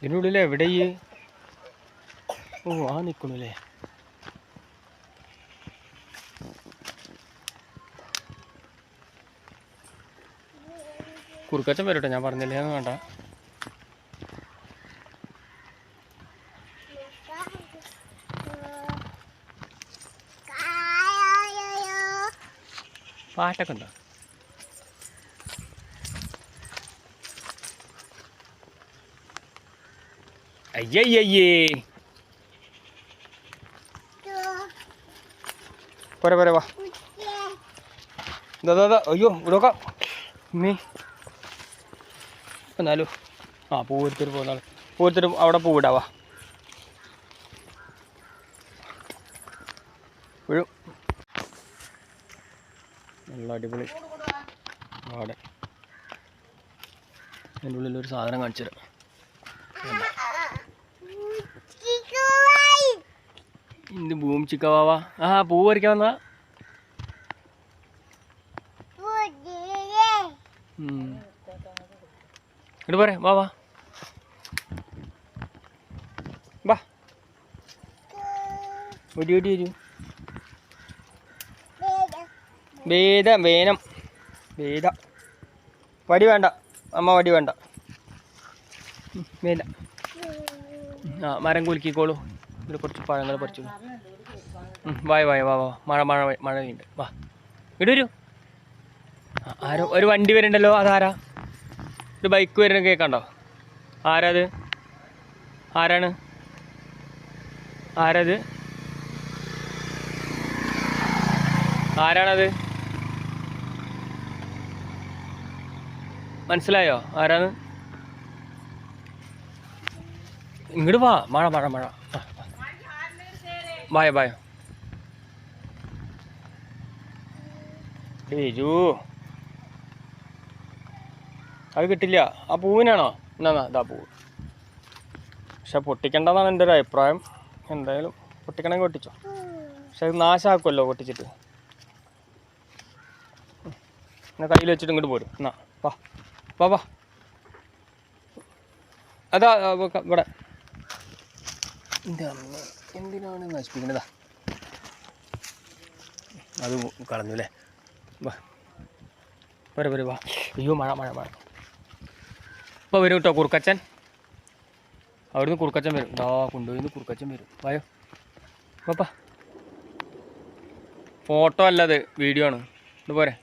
ഇതിനുള്ളിൽ എവിടെ? ഓ ആ നിൽക്കണല്ലേ. കുറുക്കച്ചൻ വരട്ടെ, ഞാൻ പറഞ്ഞില്ലേ എന്ന് വേണ്ട. പാട്ടൊക്കെ ഉണ്ടോ? അയ്യയ്യേ പോരെ പോരെ വാ. ഇതാ അയ്യോ ഇവിടെയൊക്കെ മീ എന്നാലും ആ പൂവെടുത്തിട്ട് പോകുന്ന പൂവെടുത്തിട്ട് അവിടെ പൂവിടാവാ. വീഴും. നല്ല അടിപൊളി അവിടെ. അതിൻ്റെ ഉള്ളിലൊരു സാധനം കാണിച്ചു തരാം. ഇത് ഭൂമി ചിക്കവാവാ. ആ പൂവ് പറിക്കാൻ വന്നാ. ഇങ്ങോട്ട് പോരെ വാ വാ വാ. ഒടി ഒടി വരൂ. വേനം വേദ. വടി വേണ്ട അമ്മ, വടി വേണ്ട. വേദ ആ മരം കുലുക്കിക്കോളൂ. ഇവിടെ കുറച്ച് പഴങ്ങൾ പറിച്ചു. വായ വായ വാ വാ. മഴ മഴ മഴ ഉണ്ട്. വാ ഇങ്ങോട്ട് വരൂ. ആരോ ഒരു വണ്ടി വരുന്നുണ്ടല്ലോ. അതാരാ? ഒരു ബൈക്ക് വരുന്ന കേൾക്കണ്ടോ? ആരാത്? ആരാണ്? ആരത്? ആരാണത്? മനസ്സിലായോ ആരാന്ന്? ഇങ്ങോട്ട് വാ. മഴ മഴ മഴ. വായ വായ. ബിജു അത് കിട്ടില്ല. ആ പൂവിനാണോ? എന്നാ ഇതാ പൂവ്. പക്ഷെ പൊട്ടിക്കണ്ടെന്നാണ് എൻ്റെ ഒരു അഭിപ്രായം. എന്തായാലും പൊട്ടിക്കണമെങ്കിൽ പൊട്ടിച്ചോ. പക്ഷെ അത് നാശമാക്കുമല്ലോ പൊട്ടിച്ചിട്ട്. എന്നാൽ കയ്യിൽ വെച്ചിട്ട് ഇങ്ങോട്ട് പോരും. എന്നാ വാ വാ വാ. അതാ ഇവിടെ. എൻ്റെ അമ്മ എന്തിനാണ് നശിപ്പിക്കുന്നതാ? അത് കളഞ്ഞു അല്ലേ? വാ വരെ വരെ വാ. അയ്യോ മഴ മഴ മഴ. ഇപ്പോൾ വരും കേട്ടോ കുറുക്കച്ചൻ. അവിടുന്ന് കുറുക്കച്ചൻ വരും. കൊണ്ടുപോയിന്ന് കുറുക്കച്ചൻ വരും. വായോ പാപ്പാ. ഫോട്ടോ അല്ലത്, വീഡിയോ ആണ്. ഇത് പോരെ.